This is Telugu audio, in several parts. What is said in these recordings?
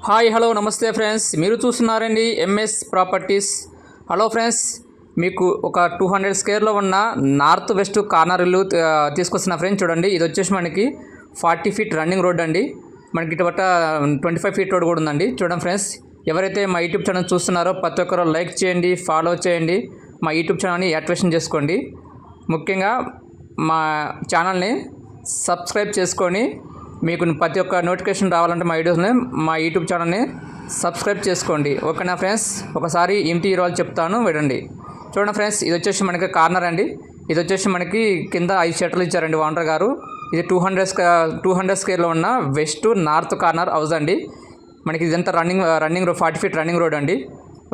హాయ్ హలో నమస్తే ఫ్రెండ్స్, మీరు చూస్తున్నారండి ఎంఎస్ ప్రాపర్టీస్. హలో ఫ్రెండ్స్, మీకు ఒక 200 స్క్వేర్లో ఉన్న నార్త్ వెస్ట్ కార్నర్ ఇల్లు తీసుకొస్తున్న ఫ్రెండ్స్. చూడండి, ఇది వచ్చేసి మనకి 40 ఫీట్ రన్నింగ్ రోడ్ అండి. మనకి ఇటుపట్ట 25 ఫీట్ రోడ్ కూడా ఉందండి. చూడండి ఫ్రెండ్స్, ఎవరైతే మా యూట్యూబ్ ఛానల్ చూస్తున్నారో ప్రతి ఒక్కరు లైక్ చేయండి, ఫాలో చేయండి, మా యూట్యూబ్ ఛానల్ని యాక్టివేషన్ చేసుకోండి. ముఖ్యంగా మా ఛానల్ని సబ్స్క్రైబ్ చేసుకొని మీకు ప్రతి ఒక్క నోటిఫికేషన్ రావాలంటే మా యూట్యూబ్ ఛానల్ని సబ్స్క్రైబ్ చేసుకోండి. ఓకేనా ఫ్రెండ్స్, ఒకసారి ఇంటి ఈరోజు చెప్తాను వినండి. చూడండి ఫ్రెండ్స్, ఇది వచ్చేసి మనకి కార్నర్ అండి. ఇది వచ్చేసి మనకి కింద 5 షట్టర్లు ఇచ్చారండి ఓనర్ గారు. ఇది 200 స్క్వేర్లో ఉన్న వెస్ట్ నార్త్ కార్నర్ హౌస్ అండి. మనకి ఇదంతా running road, 40 feet running road అండి.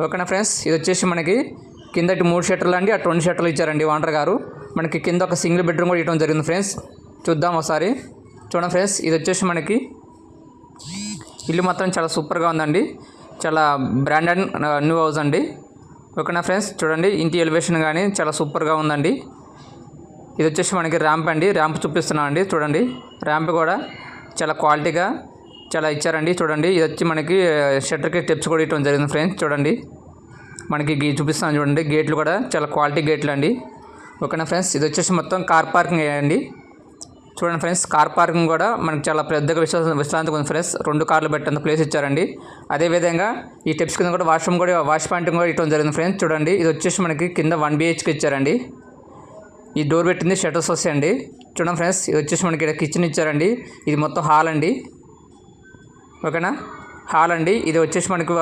ఓకేనా ఫ్రెండ్స్, ఇది వచ్చేసి మనకి కింద 3 షట్టర్లు అండి, 2 షట్టర్లు ఇచ్చారండి ఓనర్ గారు. మనకి కింద ఒక సింగిల్ బెడ్రూమ్ కూడా ఇవ్వడం జరిగింది ఫ్రెండ్స్. చూద్దాం ఒకసారి. చూడండి ఫ్రెండ్స్, ఇది వచ్చేసి మనకి ఇల్లు మాత్రం చాలా సూపర్గా ఉందండి. చాలా బ్రాండెడ్ న్యూ హౌస్ అండి. ఓకేనా ఫ్రెండ్స్, చూడండి ఇంటి ఎలివేషన్ కానీ చాలా సూపర్గా ఉందండి. ఇది వచ్చేసి మనకి ర్యాంప్ అండి, ర్యాంప్ చూపిస్తున్నాం అండి. చూడండి, ర్యాంప్ కూడా చాలా క్వాలిటీగా చాలా ఇచ్చారండి. చూడండి, ఇది వచ్చి మనకి షట్టర్కి స్టెప్స్ కూడా ఇవ్వడం జరిగింది ఫ్రెండ్స్. చూడండి, మనకి చూపిస్తాను చూడండి, గేట్లు కూడా చాలా క్వాలిటీ గేట్లు అండి. ఓకేనా ఫ్రెండ్స్, ఇది వచ్చేసి మొత్తం కార్ పార్కింగ్ అండి. చూడండి ఫ్రెండ్స్, కార్ పార్కింగ్ కూడా మనకు చాలా పెద్దగా విశ్రాంతిగా ఉంది ఫ్రెండ్స్. 2 కార్లు పెట్టేంత ప్లేస్ ఇచ్చారండి. అదేవిధంగా ఈ స్టెప్స్ కింద కూడా వాష్ పాయింటింగ్ కూడా ఇవ్వడం జరిగింది ఫ్రెండ్స్. చూడండి, ఇది వచ్చేసి మనకి కింద 1 BHK ఇచ్చారండి. ఈ డోర్ పెట్టింది షట్టర్స్ వస్తాయండి. చూడండి ఫ్రెండ్స్, ఇది వచ్చేసి మనకి ఇక్కడ కిచెన్ ఇచ్చారండి. ఇది మొత్తం హాల్ అండి. ఓకేనా, హాల్ అండి. ఇది వచ్చేసి మనకి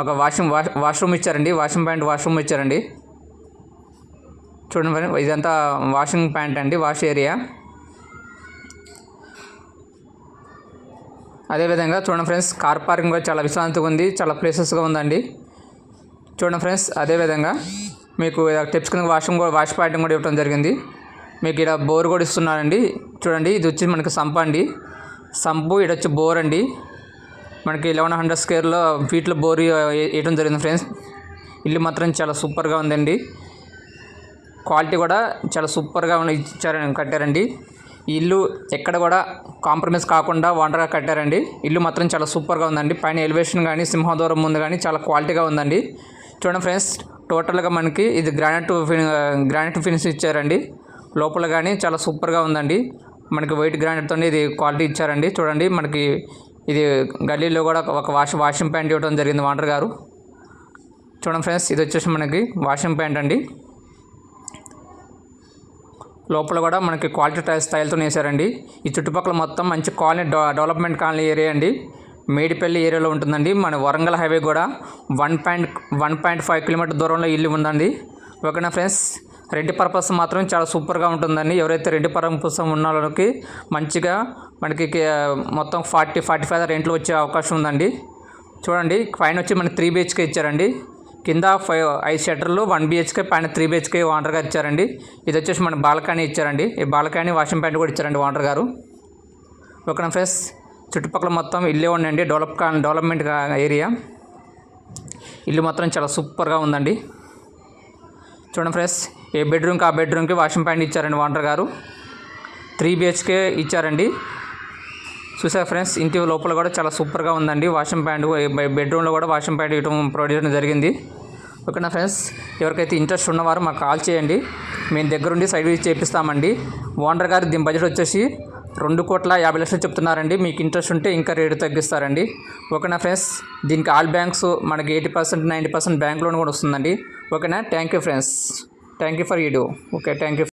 ఒక వాష్రూమ్ ఇచ్చారండి, వాష్రూమ్ ఇచ్చారండి. చూడండి ఫ్రెండ్స్, ఇదంతా వాషింగ్ ప్యాంట్ అండి, వాష్ ఏరియా. అదేవిధంగా చూడండి ఫ్రెండ్స్, కార్ పార్కింగ్ కూడా చాలా విశ్రాంతిగా ఉంది, చాలా ప్లేసెస్గా ఉందండి. చూడండి ఫ్రెండ్స్, అదేవిధంగా మీకు స్టెప్స్ కింద వాష్ పాయింటింగ్ కూడా ఇవ్వడం జరిగింది. మీకు ఇక్కడ బోర్ కూడా ఇస్తున్నారండి. చూడండి, ఇది వచ్చి మనకి సంపు అండి, సంపు. ఇది వచ్చి బోర్ అండి. మనకి 1100 స్క్వేర్లో ఫీట్లో బోర్ వేయడం జరిగింది ఫ్రెండ్స్. ఇల్లు మాత్రం చాలా సూపర్గా ఉందండి. క్వాలిటీ కూడా చాలా సూపర్గా కట్టారండి. ఈ ఇల్లు ఎక్కడ కూడా కాంప్రమైజ్ కాకుండా ఓనర్గా కట్టారండి. ఇల్లు మాత్రం చాలా సూపర్గా ఉందండి. పైన ఎలివేషన్ కానీ సింహద్వారం ముందు కానీ చాలా క్వాలిటీగా ఉందండి. చూడండి ఫ్రెండ్స్, టోటల్గా మనకి ఇది గ్రానైట్ ఫినిష్ ఇచ్చారండి. లోపల కానీ చాలా సూపర్గా ఉందండి. మనకి వైట్ గ్రానైట్తో ఇది క్వాలిటీ ఇచ్చారండి. చూడండి, మనకి ఇది గల్లీలో కూడా ఒక వాషింగ్ ప్యాంట్ ఇవ్వడం జరిగింది ఓనర్ గారు. చూడండి ఫ్రెండ్స్, ఇది వచ్చేసి మనకి వాషింగ్ ప్యాంట్ అండి. లోపల కూడా మనకి క్వాలిటీ స్టైల్తో వేసారండి. ఈ చుట్టుపక్కల మొత్తం మంచి డెవలప్మెంట్ కాలనీ ఏరియా అండి. మేడిపల్లి ఏరియాలో ఉంటుందండి. మన వరంగల్ హైవే కూడా 1.5 కిలోమీటర్ దూరంలో ఇల్లు ఉందండి. ఓకేనా ఫ్రెండ్స్, రెంట్ పర్పస్ మాత్రం చాలా సూపర్గా ఉంటుందండి. ఎవరైతే రెంట్ పర్పస్ ఉన్న వాళ్ళకి మంచిగా మనకి మొత్తం 40-45 రెంట్లు వచ్చే అవకాశం ఉందండి. చూడండి, పైన వచ్చి మనకి 3 BHK ఇచ్చారండి. కింద 5 షట్టర్లు, 1 BHK, పైన 3 BHK ఓనర్గా ఇచ్చారండి. ఇది వచ్చేసి మన బాల్కనీ ఇచ్చారండి. ఈ బాల్కనీ వాషింగ్ ప్యాంట్ కూడా ఇచ్చారండి ఓనర్ గారు. ఓకేనా ఫ్రెండ్స్, చుట్టుపక్కల మొత్తం ఇల్లే ఉండండి, డెవలప్మెంట్ ఏరియా. ఇల్లు మాత్రం చాలా సూపర్గా ఉందండి. చూడండి ఫ్రెండ్స్, ఏ బెడ్రూమ్కి ఆ బెడ్రూమ్కి వాషింగ్ ప్యాంట్ ఇచ్చారండి ఓనర్ గారు. 3 BHK ఇచ్చారండి. చూసారు ఫ్రెండ్స్, ఇంటి లోపల కూడా చాలా సూపర్గా ఉందండి. వాషింగ్ ప్యాంట్ బెడ్రూమ్లో కూడా వాషింగ్ ప్యాంట్ ఇవ్వడం ప్రొవైడ్ చేయడం జరిగింది. ఓకేనా ఫ్రెండ్స్, ఎవరికైతే ఇంట్రెస్ట్ ఉన్నవారు మాకు కాల్ చేయండి, మేము దగ్గరుండి సైడ్ విజిట్ చేపిస్తామండి. ఓనర్ గారు దీని బడ్జెట్ వచ్చేసి 2,50,00,000 చెప్తున్నారండి. మీకు ఇంట్రెస్ట్ ఉంటే ఇంకా రేటు తగ్గిస్తారండి. ఓకేనా ఫ్రెండ్స్, దీనికి ఆల్ బ్యాంక్స్ మనకి 80%, 90% బ్యాంక్ లోన్ కూడా వస్తుందండి. ఓకేనా, thank you friends, thank you for video. Okay, thank you.